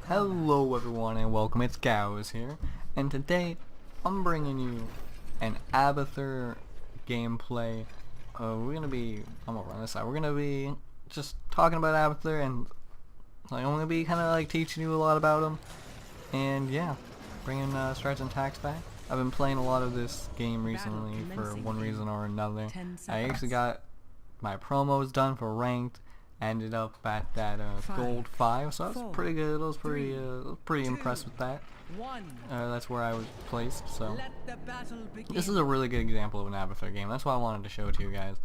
Hello everyone and welcome, it's Gauss here, and today I'm bringing you an Abathur gameplay. I'm gonna run this out. We're gonna be just talking about Abathur, and I'm gonna be kind of like teaching you a lot about him, and yeah, bringing strats and tacts back. I've been playing a lot of this game recently for one reason or another. I actually got my promos done for ranked. Ended up at that gold 5, so that's pretty good. I was pretty impressed with that. That's where I was placed. So this is a really good example of an Abathur game. That's why I wanted to show it to you guys,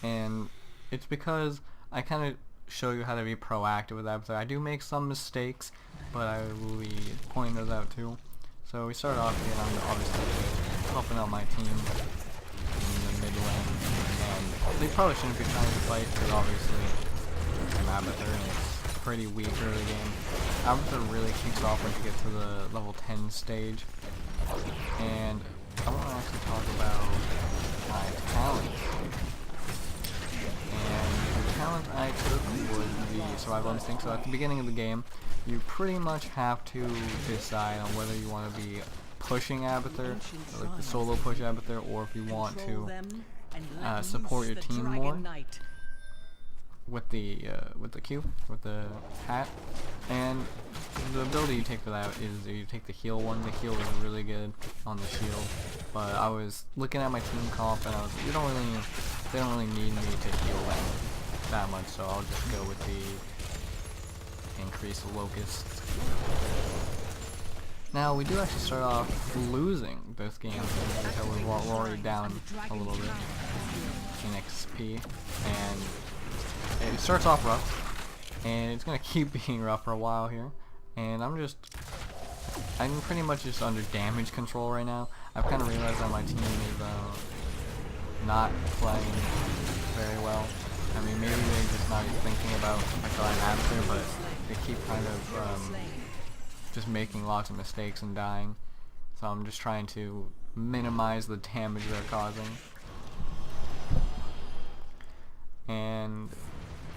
and it's because I kind of show you how to be proactive with Abathur. I do make some mistakes, but I will be pointing those out too. So we start off here, and I'm obviously helping out my team in the mid lane, and they probably shouldn't be trying to fight because obviously I'm Abathur and it's pretty weak early game. Abathur really kicks off once you get to the level 10 stage. And I want to actually talk about my talent. And the talent I took was the survival instinct. So at the beginning of the game, you pretty much have to decide on whether you want to be pushing Abathur, or like the solo push Abathur, or if you want to support your team more with the Q, with the hat. And the ability you take for that is you take the heal one. The heal is really good on the shield, but I was looking at my team comp and I was they don't really need me to heal them that much, so I'll just go with the increased locusts. Now we do actually start off losing this game until we're already down a little bit in XP, and it starts off rough, and it's gonna keep being rough for a while here. And I'm pretty much just under damage control right now. I've kind of realized that my team is not playing very well. I mean, maybe they're just not even thinking about like I'm Abathur, but they keep kind of just making lots of mistakes and dying. So I'm just trying to minimize the damage they're causing. And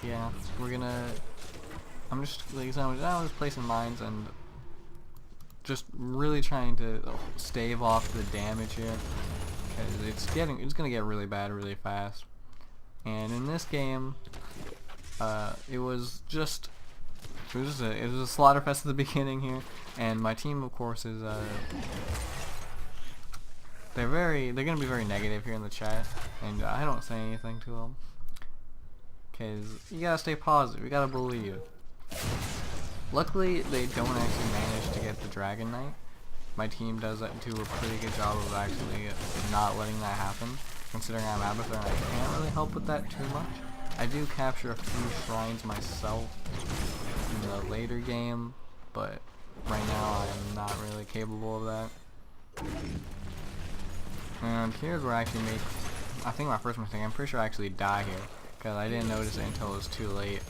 yeah, I'm just placing mines and just really trying to stave off the damage here, because it's gonna get really bad really fast. And in this game, it was a slaughter fest at the beginning here, and my team of course is they're gonna be very negative here in the chat, and I don't say anything to them. Because you gotta stay positive, you gotta believe. Luckily, they don't actually manage to get the Dragon Knight. My team does do a pretty good job of actually not letting that happen, considering I'm Abathur and I can't really help with that too much. I do capture a few shrines myself in the later game, but right now I'm not really capable of that. And here's where I actually make, I think, my first mistake. I'm pretty sure I actually die here, because I didn't notice it until it was too late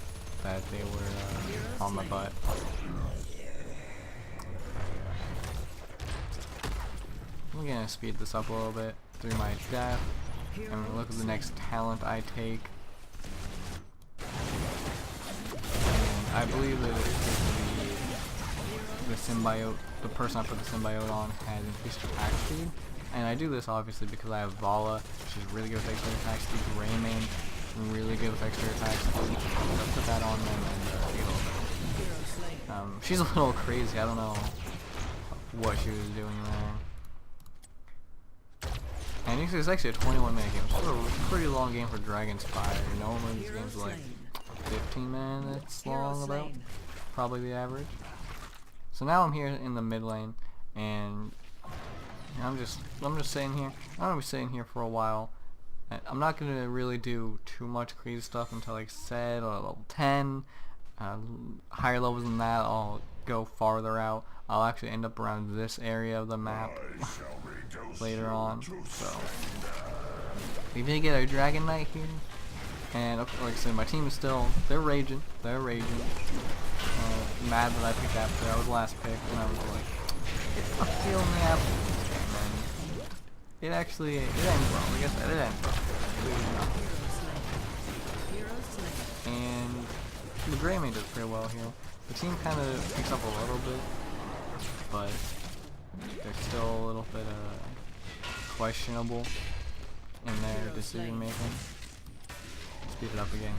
that they were on my butt. I'm gonna speed this up a little bit through my death, and look at the next talent I take. And I believe that the symbiote, the person I put the symbiote on, has increased attack speed. And I do this obviously because I have Vala, which is really good with extra attack speed. Rayman, really good with extra attacks. I'll put that on them and she's a little crazy. I don't know what she was doing there. And it's actually a 21-minute game, so a pretty long game for Dragon's Fire. Normally these games are like 15 minutes long, about probably the average. So now I'm here in the mid lane, and I'm just sitting here. I'm gonna be sitting here for a while. I'm not gonna really do too much crazy stuff until like said level 10. Higher levels than that, I'll go farther out. I'll actually end up around this area of the map later on. So we did get our Dragon Knight here, and like I said, my team is they're raging. Mad that I picked Abathur. That was the last pick, and I was like, I'm feeling the apple. It ends well. Like I said, it ends well. And the Greymane does pretty well here. The team kind of picks up a little bit, but they're still a little bit questionable in their decision making. Speed it up again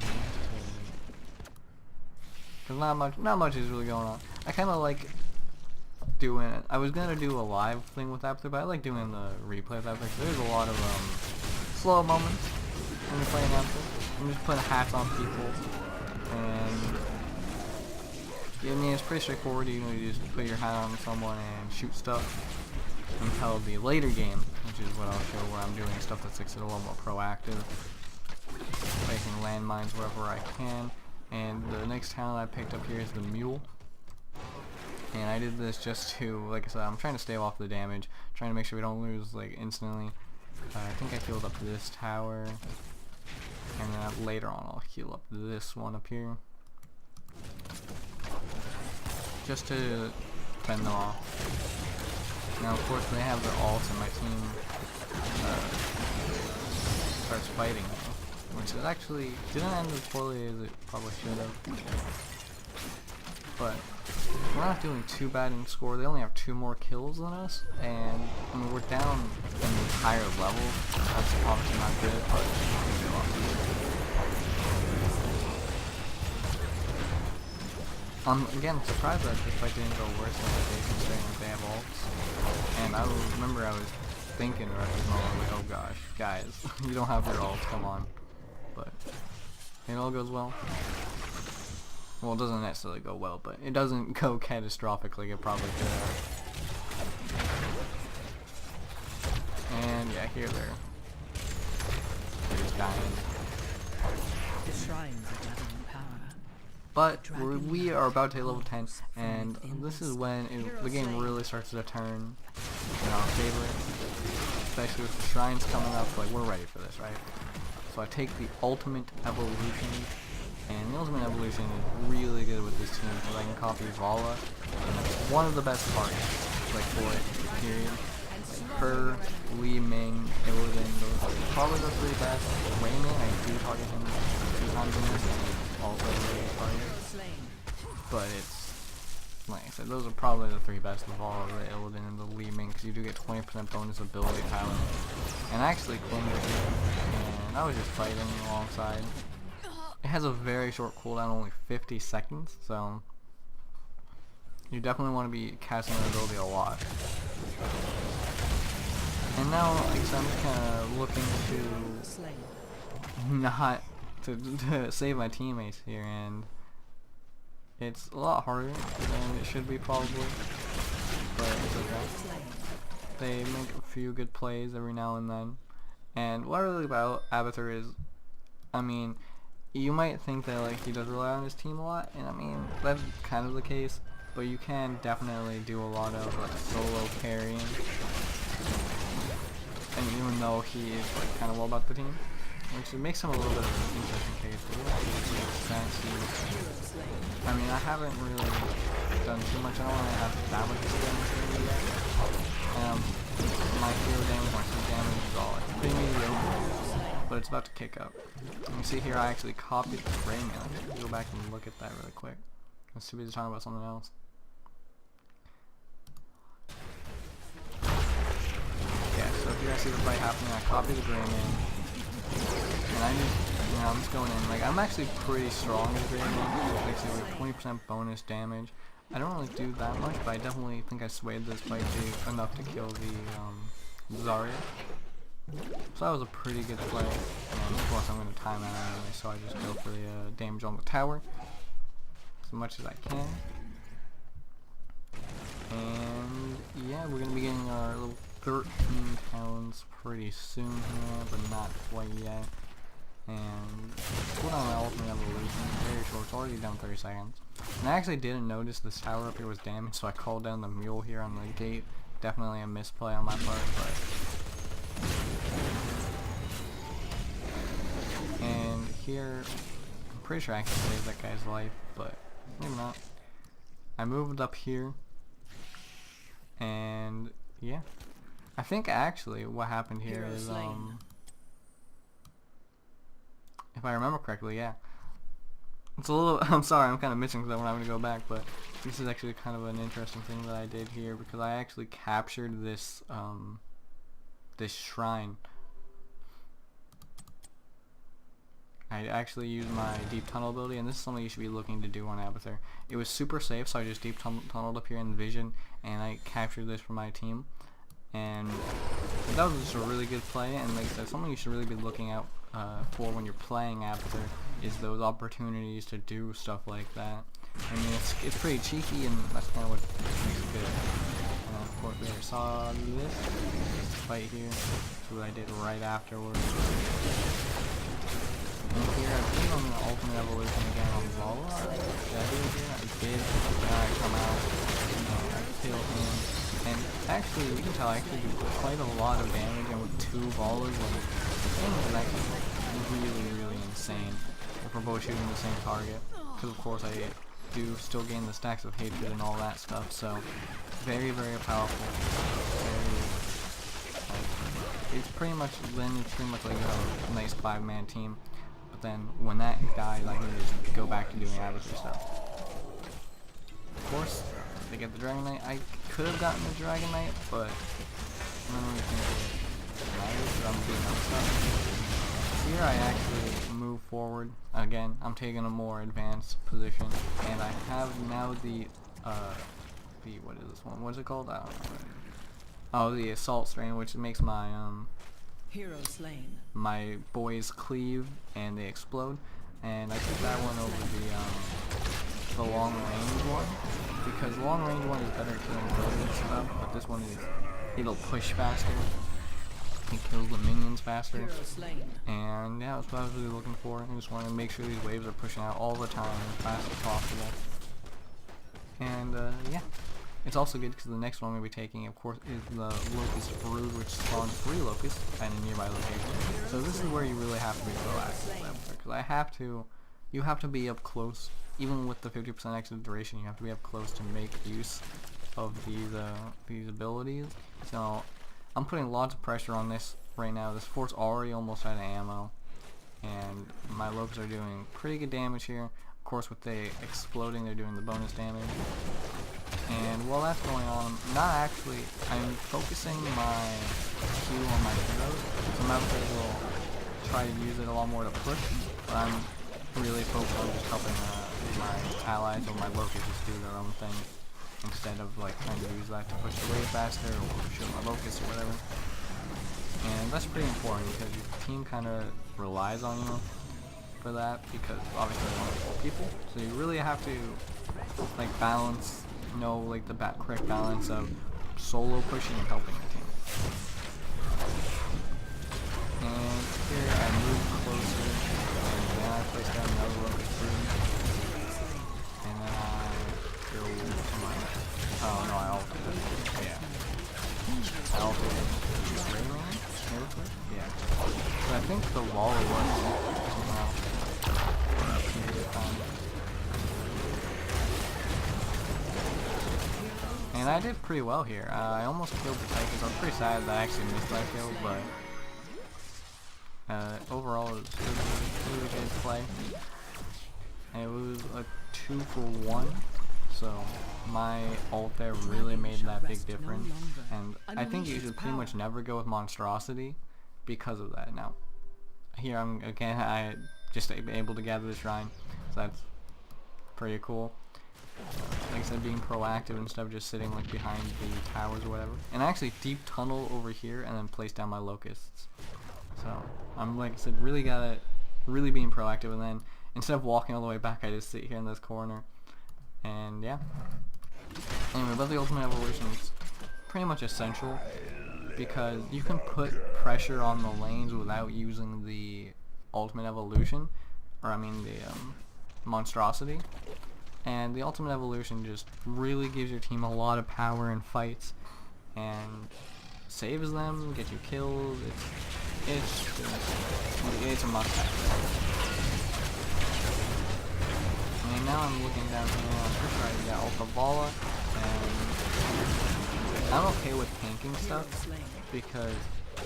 because not much is really going on. I kind of like doing it. I was gonna do a live thing with Abathur, but I like doing the replay of Abathur. There's a lot of slow moments when you're playing Abathur. I'm just putting hats on people, and I mean it's pretty straightforward. You know, you just put your hat on someone and shoot stuff. Until the later game, which is what I'll show, where I'm doing stuff that's like a little more proactive, placing landmines wherever I can. And the next talent I picked up here is the mule. And I did this just to, like I said, I'm trying to stay off the damage, trying to make sure we don't lose like instantly. I think I healed up this tower, and then later on I'll heal up this one up here, just to fend them off. Now, of course, they have their ults, and my team starts fighting, which is actually didn't end as poorly as it probably should have. But we're not doing too bad in score. They only have 2 more kills than us, and I mean, we're down in the higher level. That's obviously not good, but I'm again surprised that this fight didn't go worse than it did, considering that they have ults. And I remember I was thinking right at this moment, like, oh gosh, guys, you don't have your ults, come on. But it all goes well. Well, it doesn't necessarily go well, but it doesn't go catastrophic like it probably could have. And yeah, here they're just dying. The shrines of gathering power. But we are about to hit level 10, and this is when the game really starts to turn in our favor, especially with the shrines coming up. Like, we're ready for this, right? So I take the ultimate evolution, and the ultimate evolution is really good with this team because I can copy Vala, and that's one of the best parts, like, for it, period. Like, her, Li Ming, Illidan, those are probably the 3 best. Raymond, I do target him 2 times in this, and also really target. But it's, like I said, those are probably the 3 best of all, the Illidan and the Li Ming, because you do get 20% bonus ability talent. And I actually claimed it here, and I was just fighting alongside. It has a very short cooldown, only 50 seconds, so you definitely want to be casting that ability a lot. And now, like I said, I'm just kind of looking to not to save my teammates here, and it's a lot harder than it should be probably, but it's okay. They make a few good plays every now and then. And what I really about Abathur is, I mean, you might think that like he does rely on his team a lot, and I mean that's kind of the case, but you can definitely do a lot of like solo carrying. And even though he is like kind of all about the team, which makes him a little bit of an interesting case. But I mean, I haven't really done too much. I don't really have that much experience yet. My hero damage, my speed damage is all like pretty mediocre, but it's about to kick up. And you see here, I actually copied the frame. Let's go back and look at that really quick. Let's see if he's talking about something else. Yeah, so if you guys see the fight happening, I copied the Greymane, and I just, you know, I'm just going in. Like, I'm actually pretty strong with Greymane. Basically, like 20% bonus damage. I don't really do that much, but I definitely think I swayed this fight to enough to kill the Zarya. So that was a pretty good play, and of course I'm going to time out anyway, so I just go for the damage on the tower as much as I can. And yeah, we're going to be getting our little 13 talents pretty soon here, but not quite yet. And cooldown my ultimate evolution, very short, it's already down 30 seconds. And I actually didn't notice this tower up here was damaged, so I called down the mule here on the gate. Definitely a misplay on my part, but... And here, I'm pretty sure I can save that guy's life, but maybe not. I moved up here, and yeah. I think actually what happened here is, if I remember correctly, yeah. It's a little, I'm sorry, I'm kind of missing because I'm having to go back, but this is actually kind of an interesting thing that I did here because I actually captured this, this shrine. I actually used my deep tunnel ability, and this is something you should be looking to do on Abathur. It was super safe, so I just deep tunneled up here in the vision, and I captured this for my team. And that was just a really good play, and like I said, something you should really be looking out for when you're playing Abathur is those opportunities to do stuff like that. I mean, it's pretty cheeky, and that's kind of what makes it good. And of course, we already saw this fight here, so what I did right afterwards. And here, I believe on the ultimate evolution again on Vala. Did I do it here? I did. I come out, and I kill him. And actually, you can tell I actually do quite a lot of damage, and with 2 Valas, like, the thing is actually really insane if we're both shooting the same target. Because of course I do still gain the stacks of hatred and all that stuff, so very powerful. It's pretty much like you have a nice 5-man team. But then when that dies, I can just go back to doing Abathur stuff. Of course, they get the Dragon Knight. I could have gotten the Dragon Knight, but I don't really think it matters, but I'm doing other stuff. Here I actually move forward. Again, I'm taking a more advanced position, and I have now the what is this one? What is it called? I don't know. Oh, the Assault Strain, which makes my Hero slain. my boys cleave and they explode, and I took that one over the long range one because the long range one is better at killing buildings and stuff, but this one is it'll push faster, it kills the minions faster, Hero slain. and yeah, that's what I was really looking for. I just want to make sure these waves are pushing out all the time as fast as possible, and yeah. It's also good because the next one we'll be taking, of course, is the Locust Brood, which spawns 3 locusts at a nearby location. So this is where you really have to be proactive, because you have to be up close, even with the 50% exit duration. You have to be up close to make use of these abilities. So I'm putting lots of pressure on this right now. This fort's already almost out of ammo, and my locusts are doing pretty good damage here. Of course, with the exploding, they're doing the bonus damage. And while that's going on, I'm focusing my Q on my heroes. Some Abathur will try to use it a lot more to push, but I'm really focused on just helping my allies or my locusts just do their own thing, instead of like trying to use that to push the wave faster or shoot my locusts or whatever. And that's pretty important because your team kind of relies on you for that, because obviously they're multiple people, so you really have to like balance, like the correct balance of solo pushing and helping the team. And here I move closer, and then I place down another locust brood, and then I go to my, oh no, I ulted it, yeah. I ulted it. Yeah. So I think the wall works somehow. And I did pretty well here. I almost killed the Titans. I was pretty sad that I actually missed that kill, but overall it was really good play. And it was a 2-for-1, so my ult there really made that big difference. And I think you should pretty much never go with Monstrosity because of that. Now, here I just able to gather the shrine, so that's pretty cool. Like I said, being proactive instead of just sitting like behind the towers or whatever. And I actually deep tunnel over here and then place down my locusts. So I'm, like I said, really being proactive, and then instead of walking all the way back, I just sit here in this corner. And yeah. Anyway, about the ultimate evolution, it's pretty much essential because you can put pressure on the lanes without using the ultimate evolution, or I mean the monstrosity. And the ultimate evolution just really gives your team a lot of power in fights and saves them, gets you killed. It's a must-have. I mean, now I'm looking down here, I'm pretty sure I got Alpha Vala, and I'm okay with tanking stuff because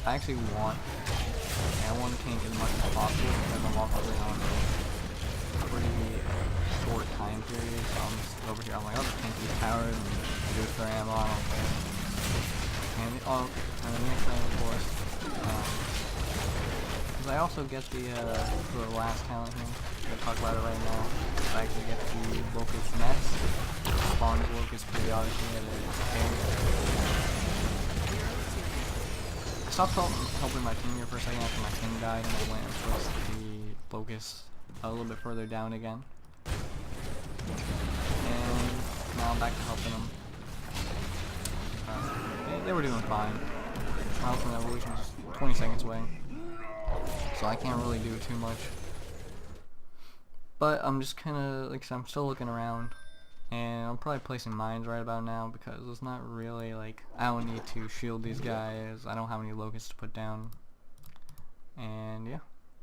I actually want to tank as much as possible because I'm also on pretty short time period, so I'm just over here. I'm like, oh, can't be powered and use their ammo. I don't care. And the next thing, of course, because I also get the last talent here. I'm gonna talk about it right now. I actually get the Locust Nest. Spawns Locust periodically at a area. I stopped helping my team here for a second after my king died, and I went and placed the Locust a little bit further down again. And now I'm back to helping them. They were doing fine. My ultimate evolution is 20 seconds away, so I can't really do too much. But I'm just kind of, like I said, I'm still looking around, and I'm probably placing mines right about now because it's not really like, I don't need to shield these guys. I don't have any locusts to put down. And yeah,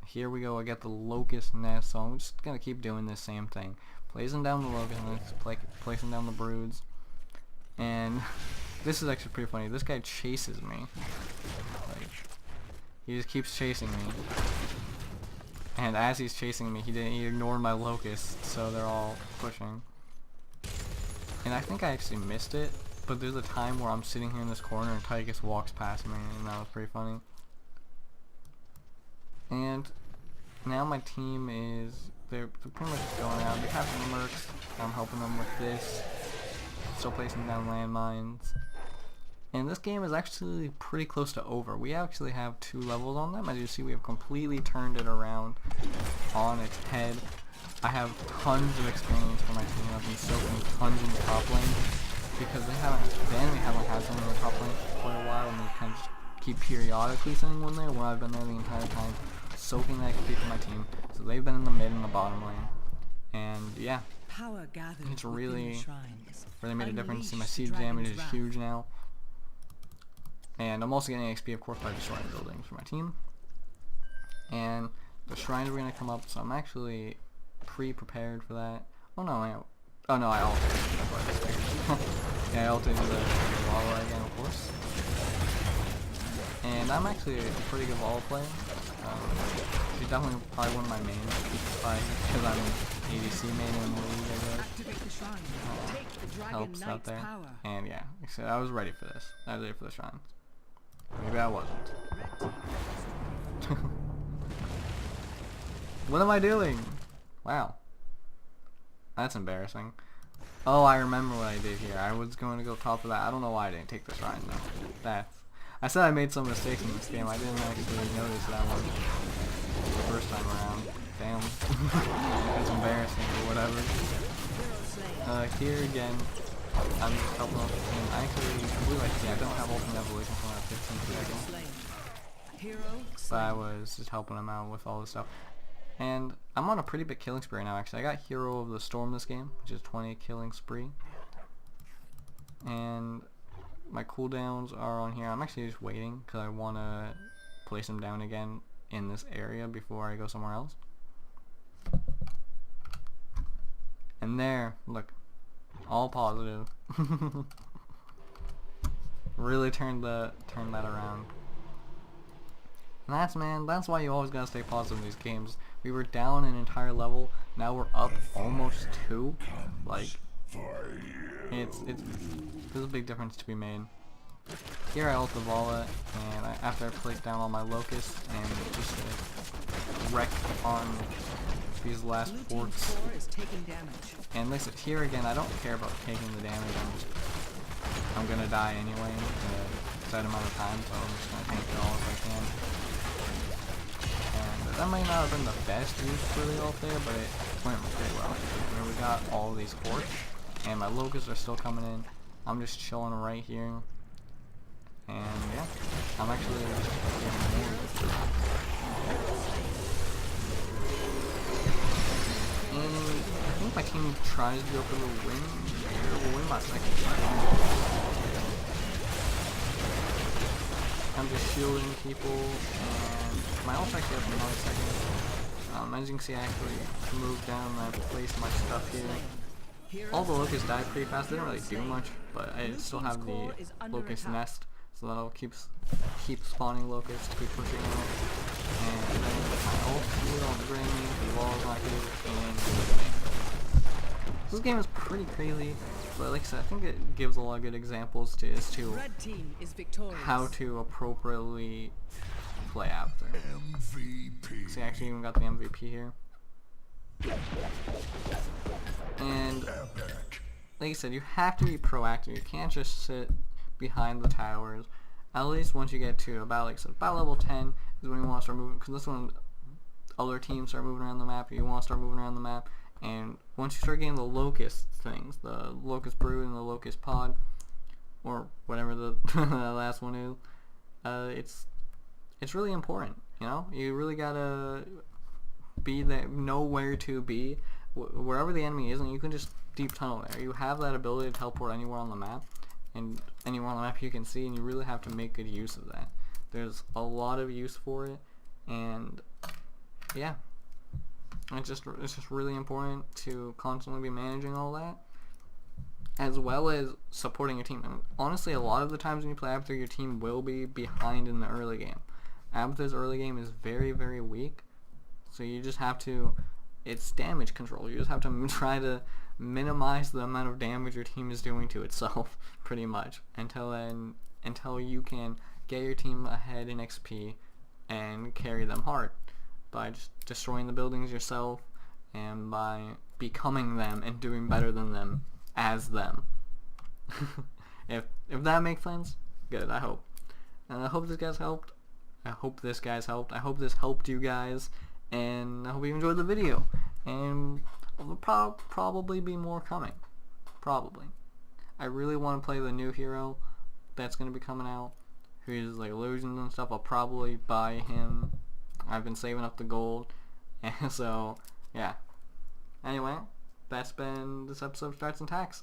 here we go. I got the locust nest, so I'm just gonna keep doing this same thing, placing down the locust nests, placing down the broods. And this is actually pretty funny. This guy chases me. Like, he just keeps chasing me. And as he's chasing me, he ignored my locusts, so they're all pushing. And I think I actually missed it, but there's a time where I'm sitting here in this corner and Tychus walks past me, and that was pretty funny. And now my team is, they're pretty much just going out. They have some mercs. I'm helping them with this. Still placing down landmines. And this game is actually pretty close to over. We actually have 2 levels on them. As you see, we have completely turned it around on its head. I have tons of experience for my team. I've been soaking tons in the top lane because the enemy haven't had someone in the top lane for quite a while, and they kind of just keep periodically sending one there when I've been there the entire time, soaking that XP for my team. So they've been in the mid and the bottom lane. And yeah, it's really made a difference. See, my siege damage is huge now. And I'm also getting XP, of course, by destroying buildings for my team. And the shrines are going to come up, so I'm actually pre-prepared for that. Oh no, I ulted. Yeah, I ulted into the lava again, of course. And I'm actually a pretty good Valla player. She's definitely probably one of my mains, because I'm an ADC main in the league, I guess. Helps out there. And yeah, like I said, I was ready for this. I was ready for the shrines. Maybe I wasn't. What am I doing? Wow. That's embarrassing. Oh, I remember what I did here. I was going to go top of that. I don't know why I didn't take the shrine though. I said I made some mistakes in this game. I didn't actually notice that one the first time around. Damn. It's embarrassing or whatever. Here again, I'm just helping out the team. I don't have ultimate evolution for 15 seconds. But I was just helping them out with all this stuff. And I'm on a pretty big killing spree now, actually. I got Hero of the Storm this game, which is 20 killing spree. And my cooldowns are on here. I'm actually just waiting because I want to place them down again in this area before I go somewhere else. And there, look, all positive. Really turned that around. And that's why you always gotta stay positive in these games. We were down an entire level, now we're up almost 2. Like, there's a big difference to be made. Here I ult the Valla, and after I placed down all my locusts and just wreck on these last forts. And listen, here again, I don't care about taking the damage. I'm gonna die anyway in a set amount of time, so I'm just gonna tank it all if I can. And that might not have been the best use for the ult there, but it went pretty well. I mean, we got all these forts, and my locusts are still coming in. I'm just chilling right here. And yeah, I'm actually just getting more. And I think my team tries to go for the win. We'll win my second try. I'm just shielding people, and my ult's actually up in 9 seconds. As you can see, I actually moved down and I placed my stuff here. All the locusts died pretty fast. They didn't really do much, but I still have the locust nest, so that'll keep spawning locusts to keep pushing out. And then my ult, you don't bring me, the wall's not good, and this game is pretty crazy, but like I said, I think it gives a lot of good examples as to Red team is victorious. how to appropriately play Abathur. MVP. See, I actually even got the MVP here. And like I said, you have to be proactive. You can't just sit behind the towers. At least once you get to about, like I said, about level 10 is when you want to start moving, because that's when other teams start moving around the map. You want to start moving around the map, and once you start getting the locust things, the locust brood and the locust pod, or whatever the last one is, it's really important. You know, you really gotta be there, know where to be, wherever the enemy is, and you can just deep tunnel there. You have that ability to teleport anywhere on the map, and anywhere on the map you can see, and you really have to make good use of that. There's a lot of use for it, and yeah, it's just really important to constantly be managing all that, as well as supporting your team. And honestly, a lot of the times when you play Abathur, your team will be behind in the early game. Abathur's early game is very, very weak, so you just have to, it's damage control. You just have to try to minimize the amount of damage your team is doing to itself, pretty much, until you can get your team ahead in XP and carry them hard by just destroying the buildings yourself and by becoming them and doing better than them as them. if that makes sense, good. I hope. I hope this guy's helped. I hope this helped you guys, and I hope you enjoyed the video. And there'll probably be more coming. Probably. I really want to play the new hero that's going to be coming out, who uses like illusions and stuff. I'll probably buy him. I've been saving up the gold, and so yeah. Anyway, that's been this episode of Tacts.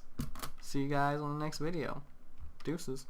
See you guys on the next video. Deuces.